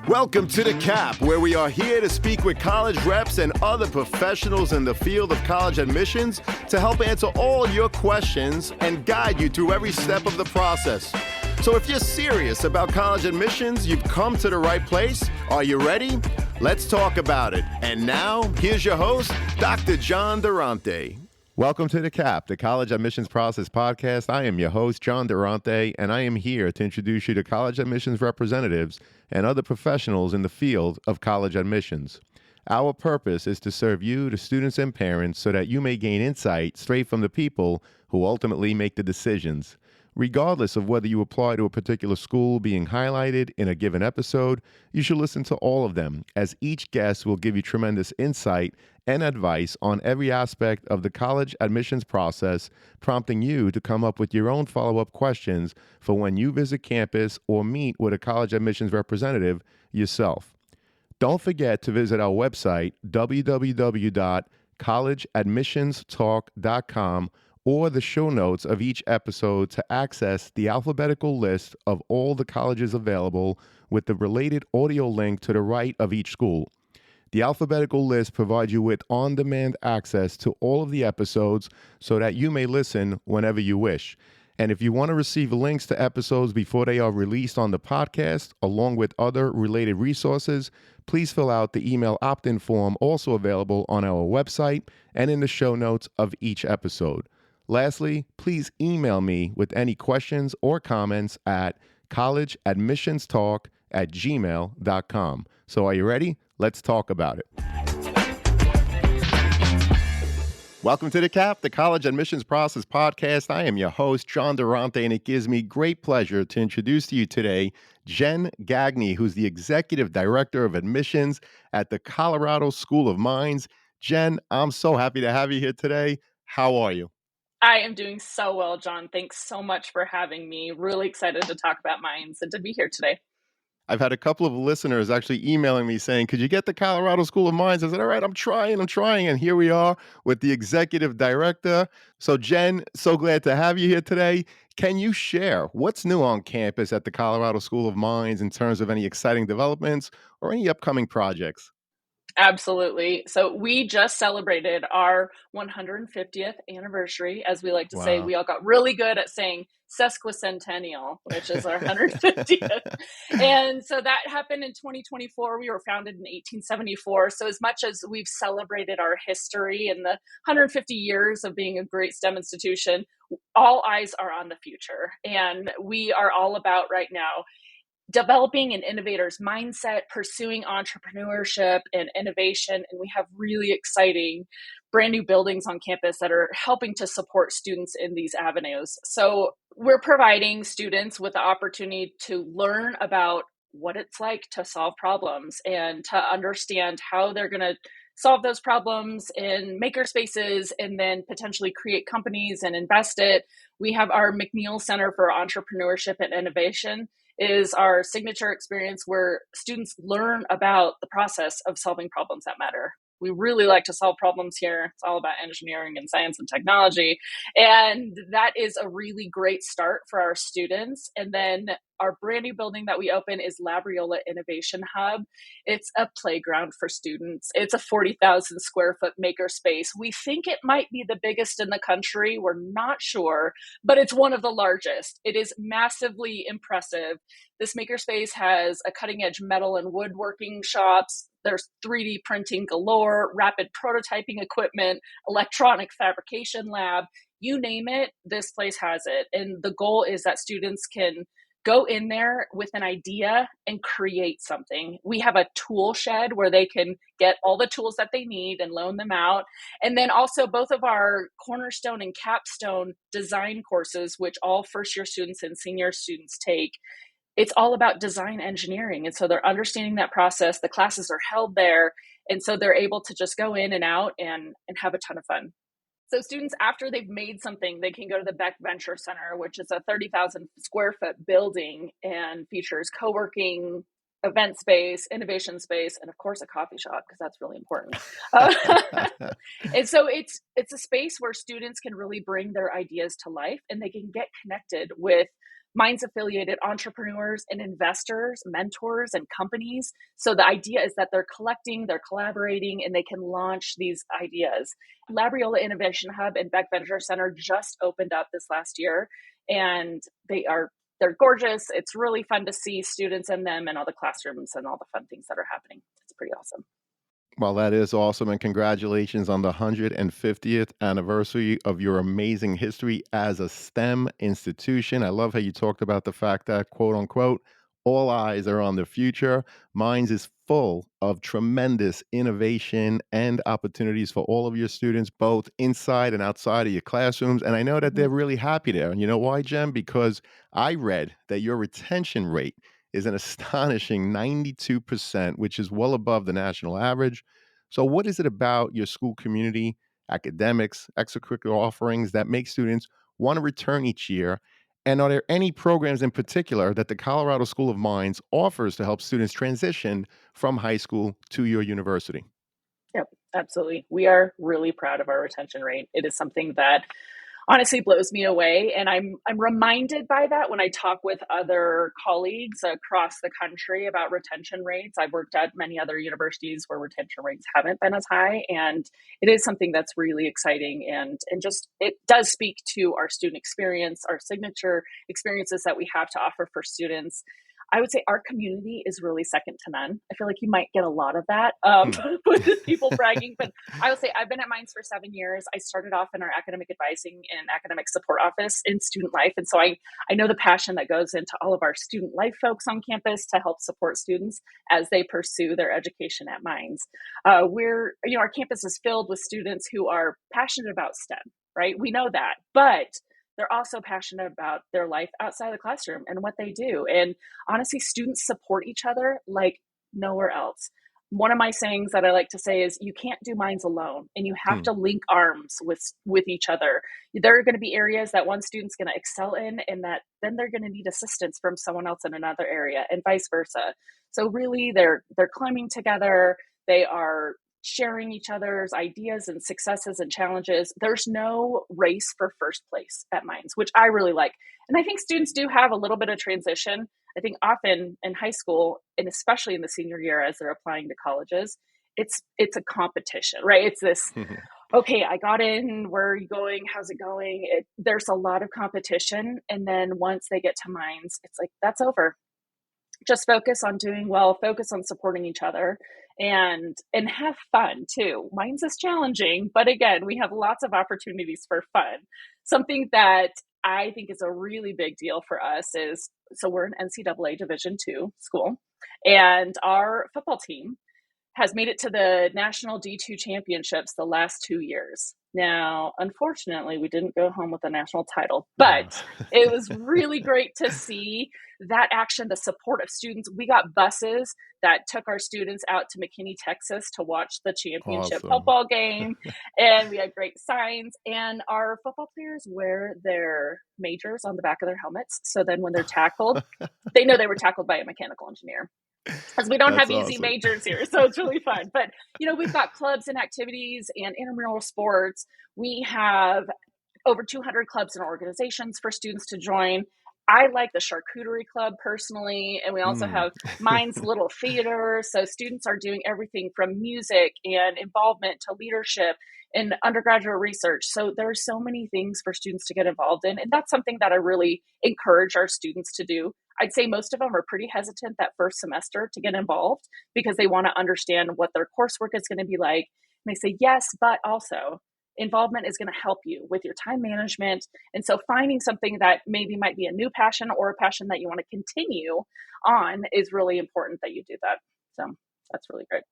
Welcome to The Cap, where we are here to speak with college reps and other professionals in the field of college admissions to help answer all your questions and guide you through every step of the process. So if you're serious about college admissions, you've come to the right place. Are you ready? Let's talk about it. And now, here's your host, Dr. John Durante. Welcome to The Cap, the College Admissions Process Podcast. I am your host, John Durante, and I am here to introduce you to college admissions representatives and other professionals in the field of college admissions. Our purpose is to serve you, the students and parents, so that you may gain insight straight from the people who ultimately make the decisions. Regardless of whether you apply to a particular school being highlighted in a given episode, you should listen to all of them, as each guest will give you tremendous insight and advice on every aspect of the college admissions process, prompting you to come up with your own follow-up questions for when you visit campus or meet with a college admissions representative yourself. Don't forget to visit our website, www.collegeadmissionstalk.com, or the show notes of each episode to access the alphabetical list of all the colleges available with the related audio link to the right of each school. The alphabetical list provides you with on-demand access to all of the episodes so that you may listen whenever you wish. And if you want to receive links to episodes before they are released on the podcast, along with other related resources, please fill out the email opt-in form also available on our website and in the show notes of each episode. Lastly, please email me with any questions or comments at collegeadmissionstalk@gmail.com. So are you ready? Let's talk about it. Welcome to The Cap, the College Admissions Process Podcast. I am your host, John Durante, and it gives me great pleasure to introduce to you today Jen Gagne, who's the Executive Director of Admissions at the Colorado School of Mines. Jen, I'm so happy to have you here today. How are you? I am doing so well, John. Thanks so much for having me. Really excited to talk about mines and to be here today. I've had a couple of listeners actually emailing me saying, could you get the Colorado School of Mines? I said, all right, I'm trying. And here we are with the executive director. So Jen, so glad to have you here today. Can you share what's new on campus at the Colorado School of Mines in terms of any exciting developments or any upcoming projects? Absolutely. So we just celebrated our 150th anniversary. As we like to say, we all got really good at saying sesquicentennial, which is our 150th. And so that happened in 2024. We were founded in 1874. So as much as we've celebrated our history and the 150 years of being a great STEM institution, all eyes are on the future. And we are all about right now developing an innovator's mindset, pursuing entrepreneurship and innovation. And we have really exciting brand new buildings on campus that are helping to support students in these avenues. So we're providing students with the opportunity to learn about what it's like to solve problems and to understand how they're going to solve those problems in maker spaces and then potentially create companies and invest it. We have our McNeil Center for Entrepreneurship and Innovation is our signature experience where students learn about the process of solving problems that matter. We really like to solve problems here. It's all about engineering and science and technology. And that is a really great start for our students. And then our brand new building that we open is Labriola Innovation Hub. It's a playground for students. It's a 40,000 square foot maker space. We think it might be the biggest in the country. We're not sure, but it's one of the largest. It is massively impressive. This makerspace has a cutting edge metal and woodworking shops. There's 3D printing galore, rapid prototyping equipment, electronic fabrication lab, you name it, this place has it. And the goal is that students can go in there with an idea and create something. We have a tool shed where they can get all the tools that they need and loan them out. And then also both of our cornerstone and capstone design courses, which all first year students and senior students take, it's all about design engineering. And so they're understanding that process. The classes are held there. And so they're able to just go in and out and have a ton of fun. So students, after they've made something, they can go to the Beck Venture Center, which is a 30,000 square foot building and features co-working, event space, innovation space, and of course a coffee shop, because that's really important. And so it's a space where students can really bring their ideas to life and they can get connected with Minds affiliated entrepreneurs and investors, mentors, and companies. So the idea is that they're collecting, they're collaborating, and they can launch these ideas. Labriola Innovation Hub and Beck Venture Center just opened up this last year, and they're gorgeous. It's really fun to see students in them and all the classrooms and all the fun things that are happening. It's pretty awesome. Well, that is awesome, and congratulations on the 150th anniversary of your amazing history as a STEM institution. I love how you talked about the fact that, quote unquote, all eyes are on the future. Mines is full of tremendous innovation and opportunities for all of your students, both inside and outside of your classrooms. And I know that Mhm. they're really happy there. And you know why, Jen? Because I read that your retention rate is an astonishing 92%, which is well above the national average. So, what is it about your school community, academics, extracurricular offerings that make students want to return each year? And are there any programs in particular that the Colorado School of Mines offers to help students transition from high school to your university? Yep, absolutely. We are really proud of our retention rate. It is something that honestly blows me away, and I'm reminded by that when I talk with other colleagues across the country about retention rates. I've worked at many other universities where retention rates haven't been as high, and it is something that's really exciting, and just it does speak to our student experience, our signature experiences that we have to offer for students. I would say our community is really second to none. I feel like you might get a lot of that Hmm. with people bragging, but I will say I've been at Mines for 7 years. I started off in our academic advising and academic support office in student life. And so I know the passion that goes into all of our student life folks on campus to help support students as they pursue their education at Mines. Our campus is filled with students who are passionate about STEM, right? We know that, but they're also passionate about their life outside the classroom and what they do. And honestly, students support each other like nowhere else. One of my sayings that I like to say is you can't do Minds alone, and you have Hmm. to link arms with each other. There are going to be areas that one student's going to excel in, and that then they're going to need assistance from someone else in another area, and vice versa. So really, they're climbing together. They are sharing each other's ideas and successes and challenges. There's no race for first place at Minds, which I really like. And I think students do have a little bit of transition. I think often in high school, and especially in the senior year as they're applying to colleges, it's a competition, right? It's this, okay, I got in, where are you going? How's it going? There's a lot of competition. And then once they get to Minds, it's like, that's over. Just focus on doing well, focus on supporting each other, and have fun too. Mine's is challenging, but again, we have lots of opportunities for fun. Something that I think is a really big deal for us is, so we're an NCAA Division II school, and our football team has made it to the national D2 championships the last 2 years. Now, unfortunately, we didn't go home with a national title, but Ah, it was really great to see that action, the support of students. We got buses that took our students out to McKinney, Texas to watch the championship awesome. football game, and we had great signs. And our football players wear their majors on the back of their helmets. So then when they're tackled, they know they were tackled by a mechanical engineer, because we don't That's have easy awesome. majors here. So it's really fun. But, we've got clubs and activities and intramural sports. We have over 200 clubs and organizations for students to join. I like the charcuterie club personally, and we also Mm. have Mind's Little Theater. So students are doing everything from music and involvement to leadership and undergraduate research. So there are so many things for students to get involved in, and that's something that I really encourage our students to do. I'd say most of them are pretty hesitant that first semester to get involved because they want to understand what their coursework is going to be like. And they say yes, but also involvement is going to help you with your time management. And so finding something that maybe might be a new passion or a passion that you want to continue on is really important that you do that. So that's really great.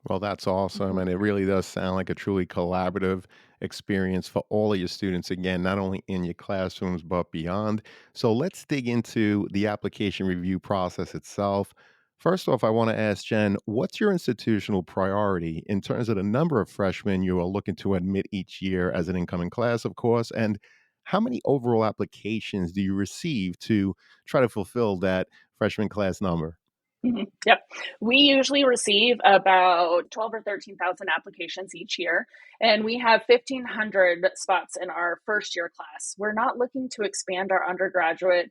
Well, that's awesome. Mhm. And it really does sound like a truly collaborative experience for all of your students, again, not only in your classrooms, but beyond. So let's dig into the application review process itself. First off, I want to ask Jen, what's your institutional priority in terms of the number of freshmen you are looking to admit each year as an incoming class, of course? And how many overall applications do you receive to try to fulfill that freshman class number? Yep. We usually receive about 12 or 13,000 applications each year, and we have 1,500 spots in our first year class. We're not looking to expand our undergraduate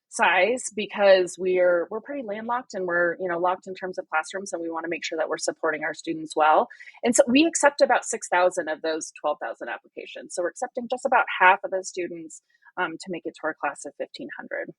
size because we're pretty landlocked and we're locked in terms of classrooms, and we want to make sure that we're supporting our students well. And so we accept about 6,000 of those 12,000 applications. So we're accepting just about half of those students to make it to our class of 1,500.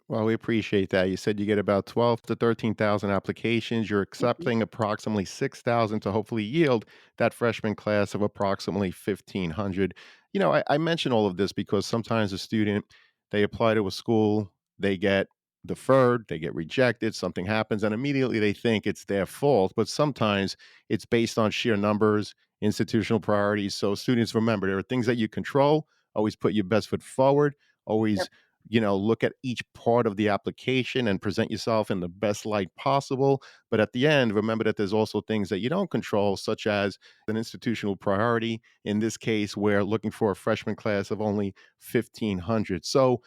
Well, we appreciate that. You said you get about 12 to 13,000 applications. You're Mhm. accepting approximately 6,000 to hopefully yield that freshman class of approximately 1,500. I mention all of this because sometimes a student, they apply to a school, they get deferred, they get rejected, something happens, and immediately they think it's their fault. But sometimes it's based on sheer numbers, institutional priorities. So students, remember, there are things that you control. Always put your best foot forward. Yep. Always look at each part of the application and present yourself in the best light possible. But at the end, remember that there's also things that you don't control, such as an institutional priority. In this case, we're looking for a freshman class of only 1,500. So,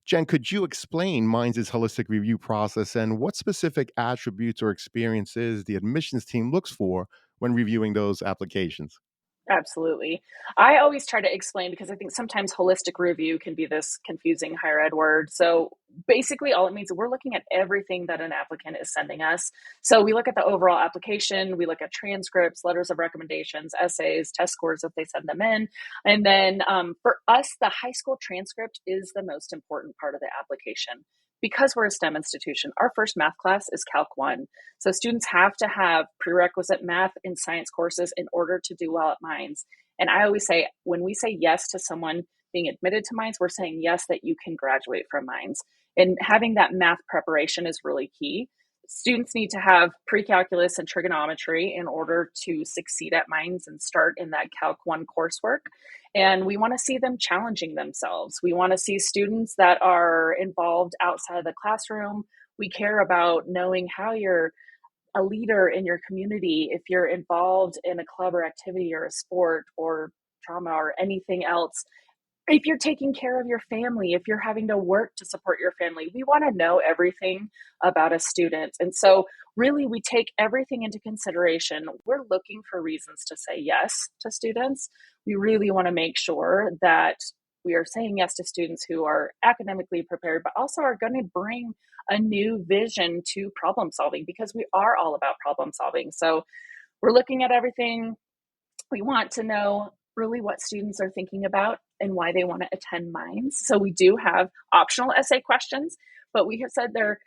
Jen, could you explain Minds' holistic review process and what specific attributes or experiences the admissions team looks for when reviewing those applications? Absolutely. I always try to explain because I think sometimes holistic review can be this confusing higher ed word. So basically, all it means is we're looking at everything that an applicant is sending us. So we look at the overall application, we look at transcripts, letters of recommendations, essays, test scores if they send them in. And then for us, the high school transcript is the most important part of the application. Because we're a STEM institution, our first math class is Calc 1. So students have to have prerequisite math and science courses in order to do well at Minds. And I always say, when we say yes to someone being admitted to Minds, we're saying yes that you can graduate from Minds. And having that math preparation is really key. Students need to have pre-calculus and trigonometry in order to succeed at Minds and start in that Calc 1 coursework. And we want to see them challenging themselves. We want to see students that are involved outside of the classroom. We care about knowing how you're a leader in your community, if you're involved in a club or activity or a sport or trauma or anything else, if you're taking care of your family, if you're having to work to support your family, we want to know everything about a student. And so, really, we take everything into consideration. We're looking for reasons to say yes to students. We really want to make sure that we are saying yes to students who are academically prepared, but also are going to bring a new vision to problem solving because we are all about problem solving. So, we're looking at everything. We want to know really what students are thinking about and why they want to attend Minds. So we do have optional essay questions, but we have said they're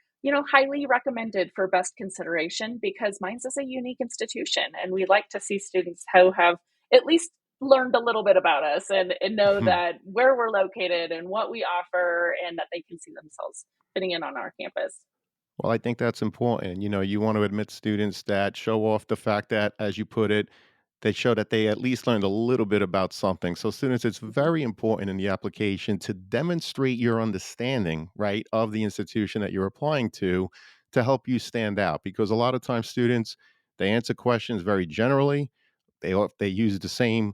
highly recommended for best consideration because Minds is a unique institution, and we like to see students who have at least learned a little bit about us and know that where we're located and what we offer, and that they can see themselves fitting in on our campus. Well, I think that's important. You want to admit students that show off the fact that, as you put it, they show that they at least learned a little bit about something. So, students, it's Mhm. very important in the application to demonstrate your understanding, right, of the institution that you're applying to help you stand out. Because a lot of times, students, they answer questions very generally. They use the same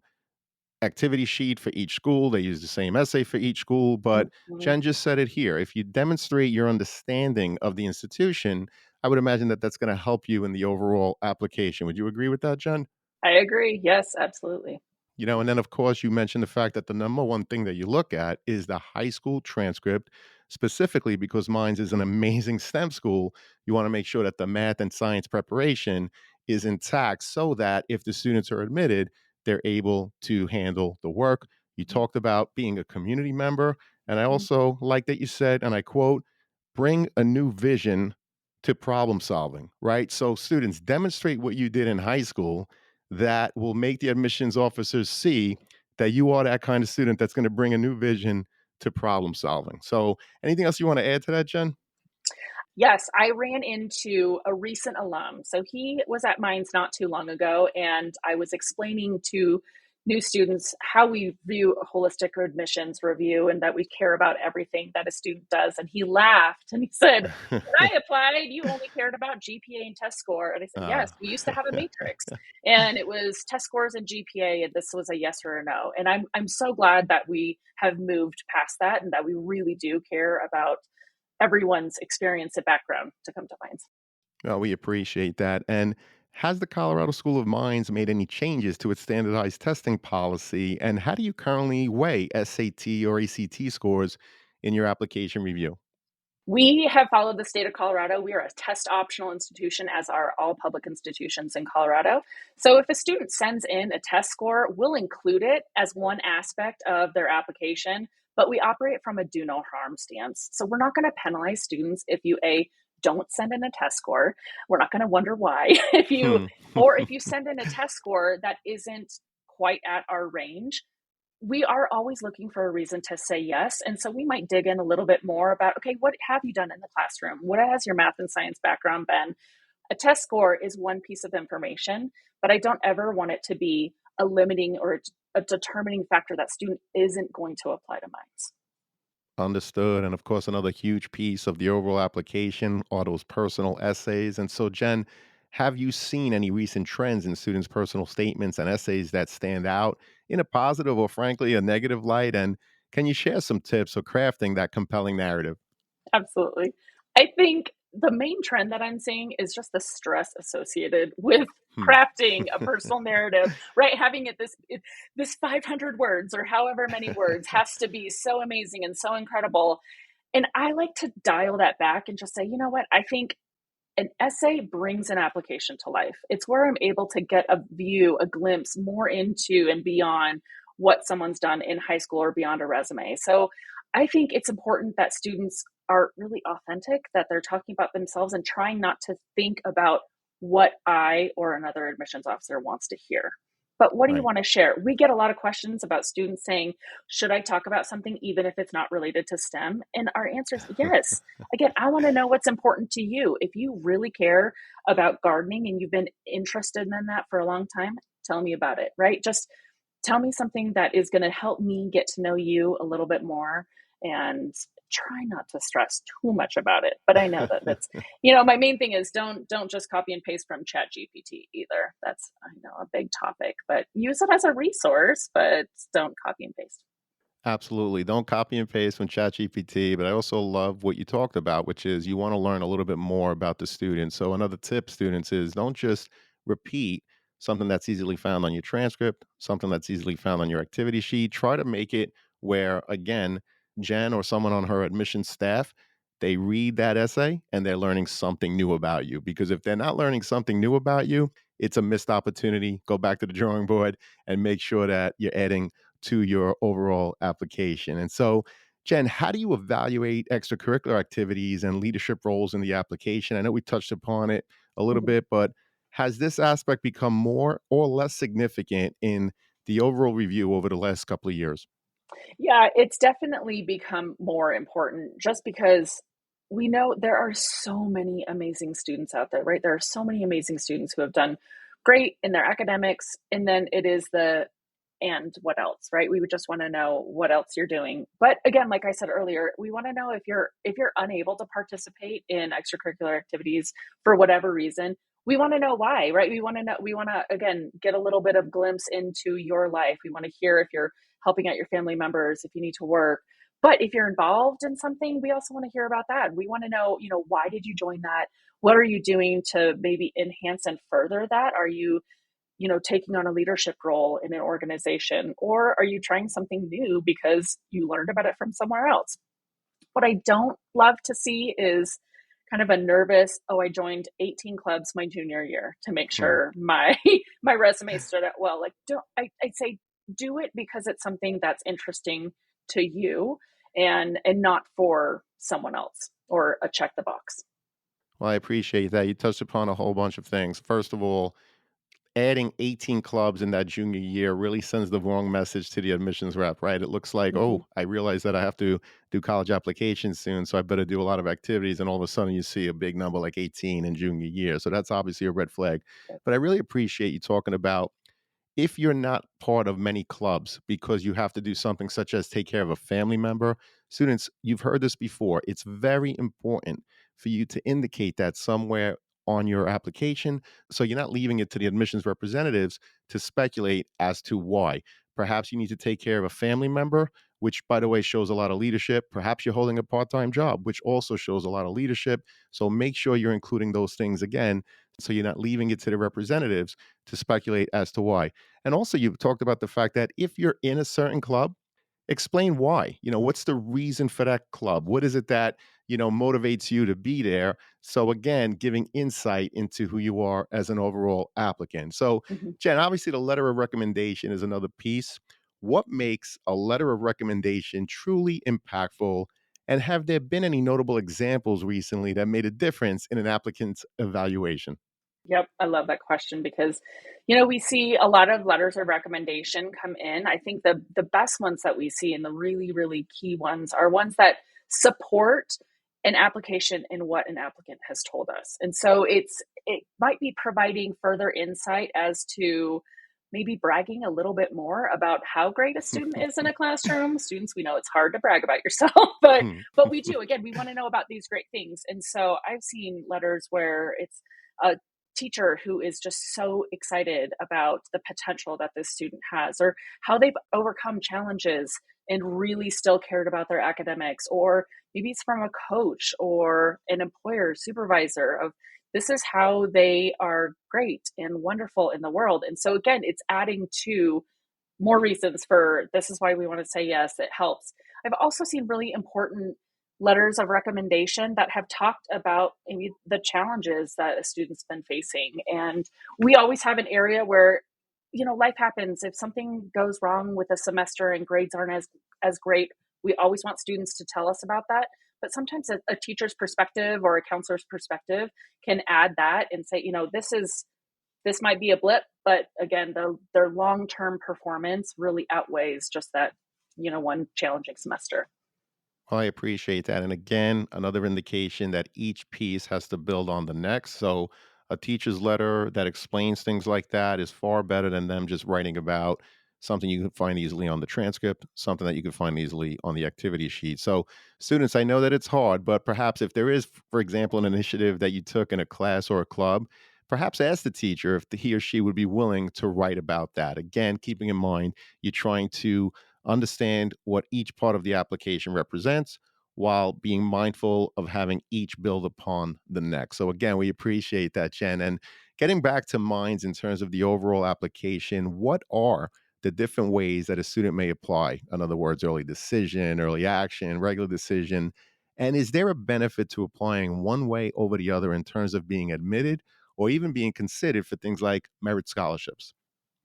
activity sheet for each school. They use the same essay for each school. But Mhm. Jen just said it here. If you demonstrate your understanding of the institution, I would imagine that that's going to help you in the overall application. Would you agree with that, Jen? I agree. Yes, absolutely. And then of course you mentioned the fact that the number one thing that you look at is the high school transcript, specifically because Mines is an amazing STEM school. You want to make sure that the math and science preparation is intact so that if the students are admitted, they're able to handle the work. You talked about being a community member. And I Mhm. also like that you said, and I quote, bring a new vision to problem solving, right? So students demonstrate what you did in high school that will make the admissions officers see that you are that kind of student that's going to bring a new vision to problem solving. So, anything else you want to add to that, Jen? Yes, I ran into a recent alum. So he was at Mines not too long ago, and I was explaining to new students how we view a holistic admissions review and that we care about everything that a student does. And he laughed and he said, "When I applied, you only cared about GPA and test score." And I said, uh, "Yes, we used to have a matrix, and it was test scores and GPA, and this was a yes or a no." And I'm so glad that we have moved past that and that we really do care about everyone's experience and background to come to Minds. well, we appreciate that. And has the Colorado School of Mines made any changes to its standardized testing policy? And how do you currently weigh SAT or ACT scores in your application review? We have followed the state of Colorado. We are a test optional institution, as are all public institutions in Colorado. So if a student sends in a test score, we'll include it as one aspect of their application, but we operate from a do no harm stance. So we're not going to penalize students if you don't send in a test score. We're not going to wonder why Hmm. if you send in a test score that isn't quite at our range. We are always looking for a reason to say yes. And so we might dig in a little bit more about, okay, what have you done in the classroom? What has your math and science background been? A test score is one piece of information, but I don't ever want it to be a limiting or a determining factor that student isn't going to apply to mines. Understood. And of course, another huge piece of the overall application are those personal essays. And so, Jen, have you seen any recent trends in students' personal statements and essays that stand out in a positive or, frankly, a negative light? And can you share some tips for crafting that compelling narrative? Absolutely. I think the main trend that I'm seeing is just the stress associated with Hmm. crafting a personal narrative, right? Having this 500 words or however many words has to be so amazing and so incredible. And I like to dial that back and just say, you know what? I think an essay brings an application to life. It's where I'm able to get a view, a glimpse more into and beyond what someone's done in high school or beyond a resume. So I think it's important that students are really authentic, that they're talking about themselves and trying not to think about what I or another admissions officer wants to hear. But what do you Right. want to share? We get a lot of questions about students saying, should I talk about something even if it's not related to STEM? And our answer is yes. Again, I want to know what's important to you. If you really care about gardening and you've been interested in that for a long time, tell me about it, right? Just tell me something that is going to help me get to know you a little bit more and try not to stress too much about it. But I know that that's, my main thing is don't just copy and paste from chat gpt either. That's, I know, a big topic, but use it as a resource, but don't copy and paste. Absolutely. Don't copy and paste from ChatGPT. But I also love what you talked about, which is you want to learn a little bit more about the student. So, another tip, students, is don't just repeat something that's easily found on your transcript, something that's easily found on your activity sheet. Try to make it where, again, Jen or someone on her admissions staff, they read that essay and they're learning something new about you. Because if they're not learning something new about you, it's a missed opportunity. Go back to the drawing board and make sure that you're adding to your overall application. And so, Jen, how do you evaluate extracurricular activities and leadership roles in the application? I know we touched upon it a little Mhm. bit, but has this aspect become more or less significant in the overall review over the last couple of years? Yeah, it's definitely become more important just because we know there are so many amazing students out there, right? There are so many amazing students who have done great in their academics. And then it is and what else, right? We would just want to know what else you're doing. But again, like I said earlier, we want to know if you're unable to participate in extracurricular activities for whatever reason. We want to know why, right? We want to again get a little bit of glimpse into your life. We want to hear if you're helping out your family members, if you need to work. But if you're involved in something, we also want to hear about that. We want to know, why did you join that? What are you doing to maybe enhance and further that? Are you, taking on a leadership role in an organization? Or are you trying something new because you learned about it from somewhere else? What I don't love to see is kind of a nervous, oh, I joined 18 clubs my junior year to make Hmm. sure my my resume stood out well. Like, don't I'd say do it because it's something that's interesting to you and not for someone else or a check the box. Well, I appreciate that. You touched upon a whole bunch of things. First of all, adding 18 clubs in that junior year really sends the wrong message to the admissions rep, right? It looks like, Mhm. oh, I realize that I have to do college applications soon, so I better do a lot of activities. And all of a sudden, you see a big number like 18 in junior year. So that's obviously a red flag. But I really appreciate you talking about if you're not part of many clubs because you have to do something such as take care of a family member, students, you've heard this before. It's very important for you to indicate that somewhere on your application so you're not leaving it to the admissions representatives to speculate as to why. Perhaps you need to take care of a family member, which, by the way, shows a lot of leadership. Perhaps you're holding a part time job, which also shows a lot of leadership. So make sure you're including those things again so you're not leaving it to the representatives to speculate as to why. And also, you've talked about the fact that if you're in a certain club, explain why. What's the reason for that club? What is it that motivates you to be there. So again, giving insight into who you are as an overall applicant. So, Mhm. Jen, obviously the letter of recommendation is another piece. What makes a letter of recommendation truly impactful? And have there been any notable examples recently that made a difference in an applicant's evaluation? Yep, I love that question because, we see a lot of letters of recommendation come in. I think the best ones that we see and the really, really key ones are ones that support an application in what an applicant has told us. And so it might be providing further insight as to maybe bragging a little bit more about how great a student is in a classroom. Students, we know it's hard to brag about yourself, but we do. Again, we want to know about these great things. And so I've seen letters where it's a teacher who is just so excited about the potential that this student has, or how they've overcome challenges and really still cared about their academics, or maybe it's from a coach or an employer supervisor of this is how they are great and wonderful in the world. And so again, it's adding to more reasons for this is why we want to say yes, it helps. I've also seen really important letters of recommendation that have talked about maybe the challenges that a student's been facing. And we always have an area where, life happens. If something goes wrong with a semester and grades aren't as great, we always want students to tell us about that. But sometimes a teacher's perspective or a counselor's perspective can add that and say, this might be a blip, but again, their long-term performance really outweighs just that, one challenging semester. Well, I appreciate that. And again, another indication that each piece has to build on the next. So, a teacher's letter that explains things like that is far better than them just writing about something you can find easily on the transcript, something that you can find easily on the activity sheet. So, students, I know that it's hard, but perhaps if there is, for example, an initiative that you took in a class or a club, perhaps ask the teacher if he or she would be willing to write about that. Again, keeping in mind you're trying to understand what each part of the application represents while being mindful of having each build upon the next. So again, we appreciate that, Jen. And getting back to minds in terms of the overall application, what are the different ways that a student may apply? In other words, early decision, early action, regular decision. And is there a benefit to applying one way over the other in terms of being admitted or even being considered for things like merit scholarships?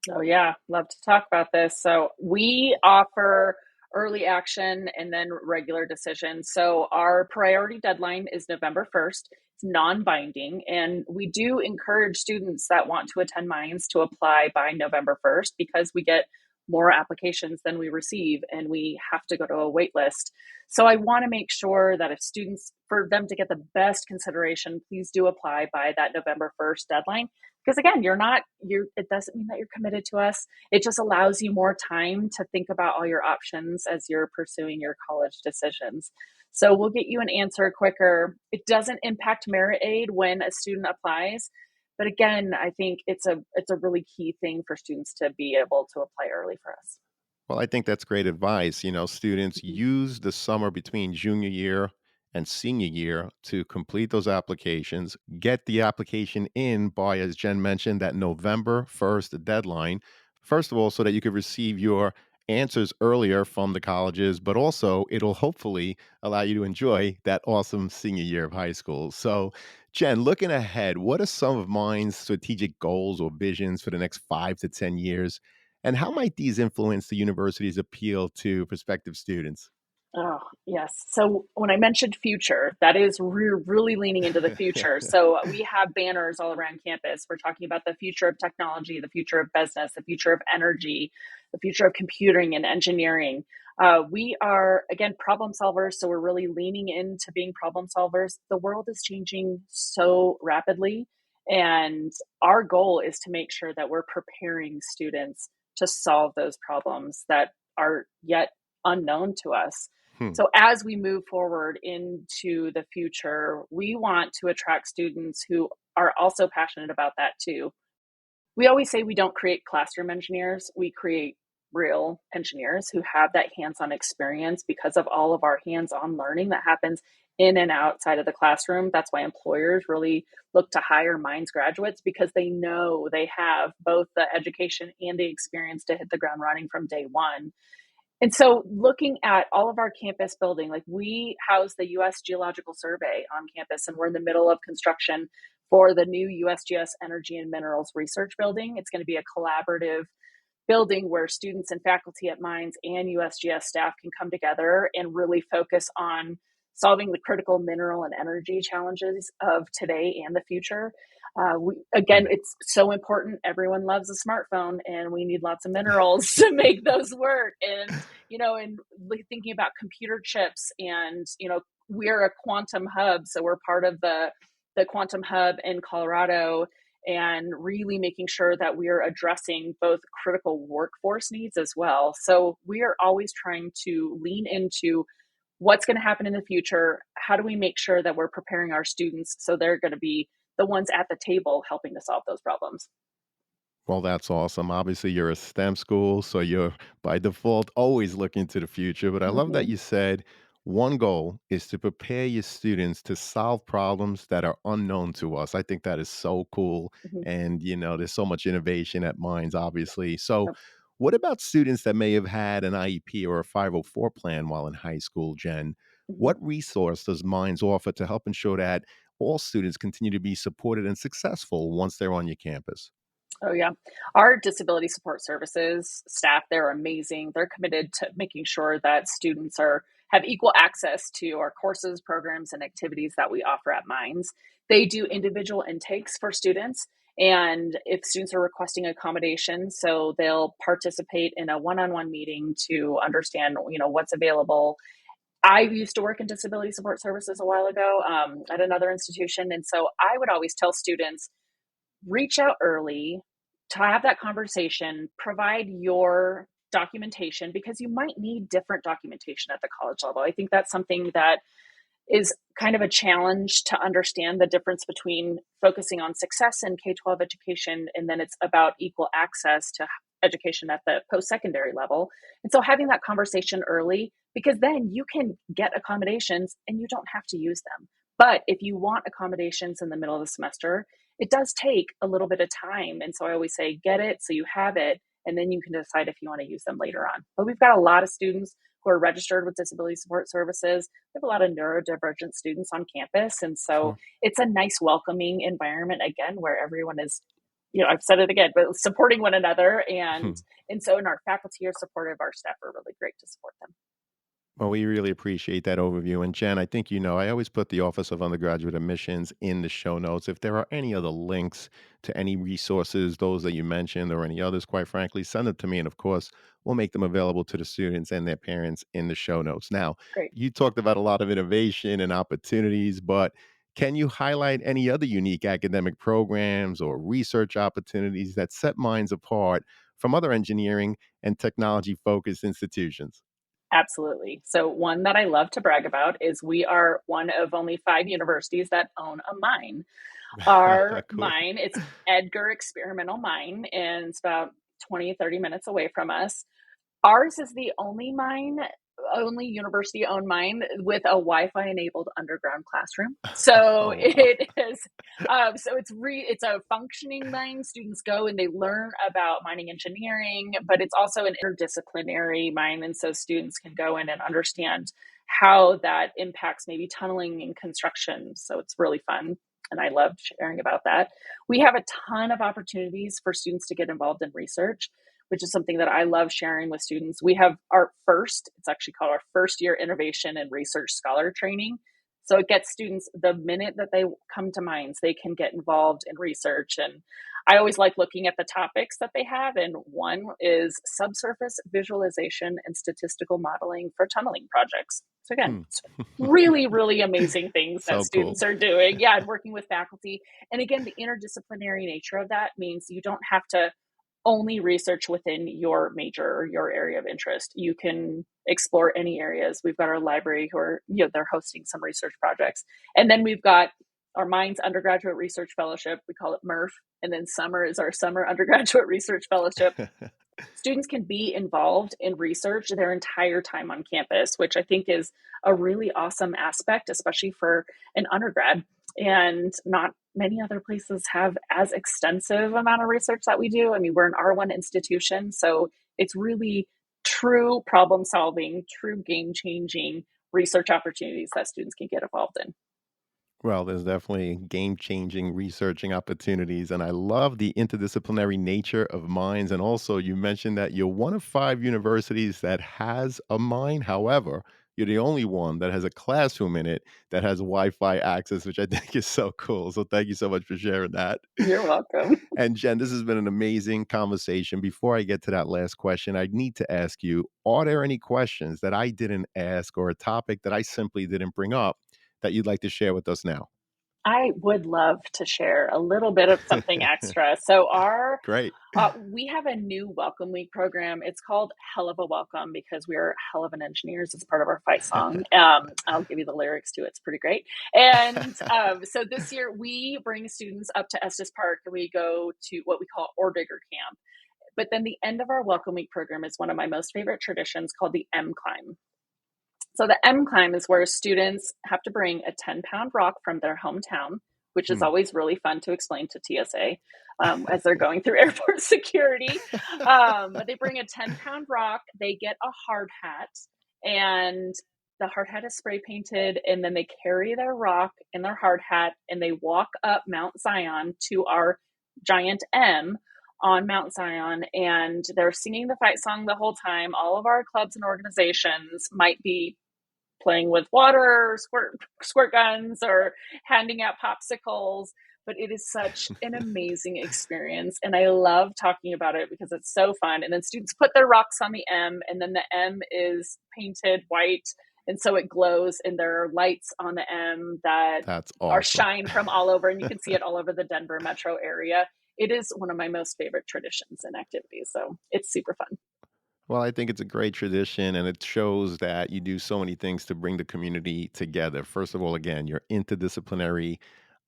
Oh, yeah. Love to talk about this. So, we offer early action and then regular decision. So, our priority deadline is November 1st. It's non binding. And we do encourage students that want to attend Minds to apply by November 1st because we get more applications than we receive and we have to go to a wait list. So, I want to make sure that if students, for them to get the best consideration, please do apply by that November 1st deadline because again it doesn't mean that you're committed to us. It just allows you more time to think about all your options as you're pursuing your college decisions. So we'll get you an answer quicker. It doesn't impact merit aid when a student applies, but again, I think it's a really key thing for students to be able to apply early for us. Well, I think that's great advice. Students Mhm. use the summer between junior year and senior year to complete those applications, get the application in by, as Jen mentioned, that November 1st deadline. First of all, so that you could receive your answers earlier from the colleges, but also it'll hopefully allow you to enjoy that awesome senior year of high school. So, Jen, looking ahead, what are some of mine's strategic goals or visions for the next 5 to 10 years? And how might these influence the university's appeal to prospective students? Oh, yes. So when I mentioned future, that is we're really leaning into the future. So we have banners all around campus. We're talking about the future of technology, the future of business, the future of energy, the future of computing and engineering. We are, again, problem solvers. So we're really leaning into being problem solvers. The world is changing so rapidly. And our goal is to make sure that we're preparing students to solve those problems that are yet unknown to us. Hmm. So, as we move forward into the future, we want to attract students who are also passionate about that too. We always say we don't create classroom engineers, we create real engineers who have that hands on experience because of all of our hands on learning that happens in and outside of the classroom. That's why employers really look to hire Minds graduates because they know they have both the education and the experience to hit the ground running from day one. And so looking at all of our campus building, like we house the US Geological Survey on campus, and we're in the middle of construction for the new USGS Energy and Minerals Research Building. It's going to be a collaborative building where students and faculty at Mines and USGS staff can come together and really focus on solving the critical mineral and energy challenges of today and the future. Again, Hmm. it's so important. Everyone loves a smartphone, and we need lots of minerals to make those work. And and thinking about computer chips, and we're a quantum hub, so we're part of the quantum hub in Colorado, and really making sure that we are addressing both critical workforce needs as well. So we are always trying to lean into what's going to happen in the future. How do we make sure that we're preparing our students so they're going to be the ones at the table helping to solve those problems? Well, that's awesome. Obviously, you're a STEM school, so you're by default always looking to the future. But I love that Hmm. you said one goal is to prepare your students to solve problems that are unknown to us. I think that is so cool. Hmm. And, there's so much innovation at Minds, obviously. So, what about students that may have had an IEP or a 504 plan while in high school, Jen? Hmm. What resource does Minds offer to help ensure that all students continue to be supported and successful once they're on your campus? Oh, yeah. Our disability support services staff, they're amazing. They're committed to making sure that students have equal access to our courses, programs, and activities that we offer at Minds. They do individual intakes for students, and if students are requesting accommodation, so they'll participate in a one-on-one meeting to understand, what's available. I used to work in disability support services a while ago at another institution, and so I would always tell students, reach out early to have that conversation, provide your documentation because you might need different documentation at the college level. I think that's something that is kind of a challenge to understand the difference between focusing on success in K 12 education and then it's about equal access to education at the post secondary level. And so having that conversation early, because then you can get accommodations and you don't have to use them. But if you want accommodations in the middle of the semester, it does take a little bit of time. And so I always say, get it so you have it, and then you can decide if you want to use them later on. But we've got a lot of students who are registered with disability support services. We have a lot of neurodivergent students on campus. And so Sure. it's a nice, welcoming environment, again, where everyone is, I've said it again, but supporting one another. And so, and our faculty are supportive, our staff are really great to support them. Well, we really appreciate that overview. And Jen, I think I always put the Office of Undergraduate Admissions in the show notes. If there are any other links to any resources, those that you mentioned, or any others, quite frankly, send them to me. And of course, we'll make them available to the students and their parents in the show notes. Now, Great. you talked about a lot of innovation and opportunities, but can you highlight any other unique academic programs or research opportunities that set Minds apart from other engineering and technology focused institutions? Absolutely. So, one that I love to brag about is we are one of only 5 universities that own a mine. Our Cool. mine, it's Edgar Experimental Mine, and it's about 20, 30 minutes away from us. Ours is the only university-owned mine with a Wi-Fi enabled underground classroom. So Oh, wow. it is, so it's a functioning mine. Students go and they learn about mining engineering, but it's also an interdisciplinary mine, and so students can go in and understand how that impacts maybe tunneling and construction. So it's really fun, and I love sharing about that. We have a ton of opportunities for students to get involved in research, which is something that I love sharing with students. We have it's actually called our first year innovation and research scholar training. So it gets students, the minute that they come to Minds, they can get involved in research. And I always like looking at the topics that they have. And one is subsurface visualization and statistical modeling for tunneling projects. So again, Hmm. it's really, really amazing things that So cool. students are doing. Yeah, and working with faculty. And again, the interdisciplinary nature of that means you don't have to only research within your major or your area of interest. You can explore any areas. We've got our library who are, they're hosting some research projects. And then we've got our Mines Undergraduate Research Fellowship. We call it MRF. And then summer is our Summer Undergraduate Research Fellowship. Students can be involved in research their entire time on campus, which I think is a really awesome aspect, especially for an undergrad. And not many other places have as extensive amount of research that we do. I mean, we're an R1 institution, so it's really true problem solving, true game changing research opportunities that students can get involved in. Well, there's definitely game-changing researching opportunities, and I love the interdisciplinary nature of mines. And also, you mentioned that you're one of 5 universities that has a mine. However, you're the only one that has a classroom in it that has Wi-Fi access, which I think is so cool. So thank you so much for sharing that. You're welcome. And Jen, this has been an amazing conversation. Before I get to that last question, I need to ask you, are there any questions that I didn't ask or a topic that I simply didn't bring up that you'd like to share with us now? I would love to share a little bit of something extra. So Great. we have a new Welcome Week program. It's called Hell of a Welcome because we're hell of an engineers. It's part of our fight song. I'll give you the lyrics to it. It's pretty great. And so this year we bring students up to Estes Park and we go to what we call Ore Digger Camp. But then the end of our Welcome Week program is one of my most favorite traditions called the M Climb. So the M Climb is where students have to bring a 10-pound rock from their hometown, which is Hmm. always really fun to explain to TSA as they're going through airport security. They bring a 10-pound rock, they get a hard hat, and the hard hat is spray painted, and then they carry their rock in their hard hat, and they walk up Mount Zion to our giant M on Mount Zion, and they're singing the fight song the whole time. All of our clubs and organizations might be playing with water, squirt guns, or handing out popsicles. But it is such an amazing experience. And I love talking about it because it's so fun. And then students put their rocks on the M, and then the M is painted white. And so it glows, and there are lights on the M that That's are awesome. shine from all over, and you can see it all over the Denver metro area. It is one of my most favorite traditions and activities. So it's super fun. Well, I think it's a great tradition, and it shows that you do so many things to bring the community together. First of all, again, your interdisciplinary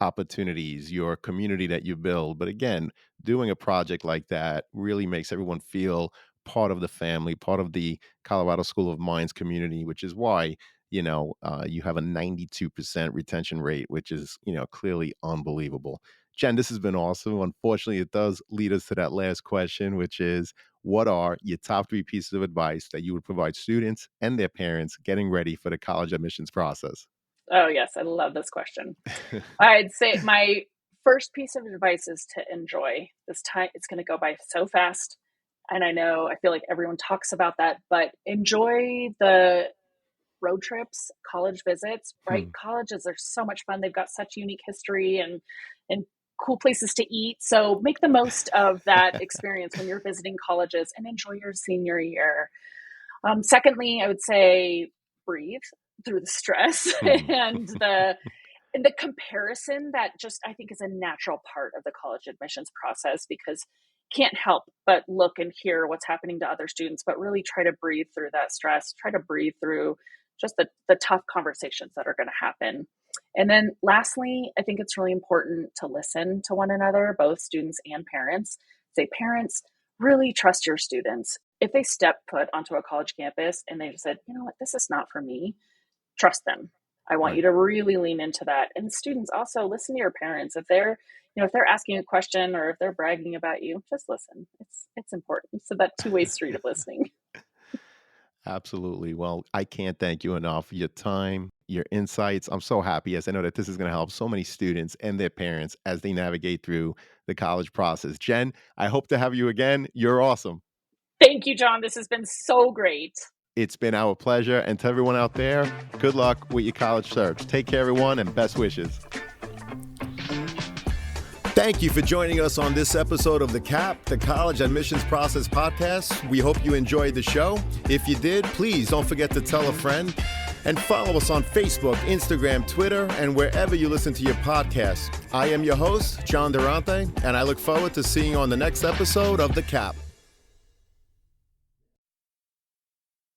opportunities, your community that you build. But again, doing a project like that really makes everyone feel part of the family, part of the Colorado School of Mines community, which is why, you have a 92% retention rate, which is, clearly unbelievable. Jen, this has been awesome. Unfortunately, it does lead us to that last question, which is, what are your top 3 pieces of advice that you would provide students and their parents getting ready for the college admissions process? Oh, yes. I love this question. I'd say my first piece of advice is to enjoy this time. It's going to go by so fast. And I feel like everyone talks about that, but enjoy the road trips, college visits, right? Hmm. Colleges are so much fun. They've got such unique history and cool places to eat. So make the most of that experience when you're visiting colleges and enjoy your senior year. Secondly, I would say breathe through the stress Hmm. and the comparison that just I think is a natural part of the college admissions process because can't help but look and hear what's happening to other students, but really try to breathe through that stress, try to breathe through just the tough conversations that are going to happen. And then lastly, I think it's really important to listen to one another, both students and parents. Say, parents, really trust your students. If they step foot onto a college campus and they just said, you know what, this is not for me, trust them. I want you Right. to really lean into that. And students also listen to your parents. If they're asking a question or if they're bragging about you, just listen. It's important. So that two-way street of listening. Absolutely. Well, I can't thank you enough for your time, your insights. I'm so happy as I know that this is going to help so many students and their parents as they navigate through the college process. Jen, I hope to have you again. You're awesome. Thank you, John. This has been so great. It's been our pleasure. And to everyone out there, good luck with your college search. Take care, everyone, and best wishes. Thank you for joining us on this episode of The CAP, the College Admissions Process Podcast. We hope you enjoyed the show. If you did, please don't forget to tell a friend and follow us on Facebook, Instagram, Twitter, and wherever you listen to your podcasts. I am your host, John Durante, and I look forward to seeing you on the next episode of The CAP.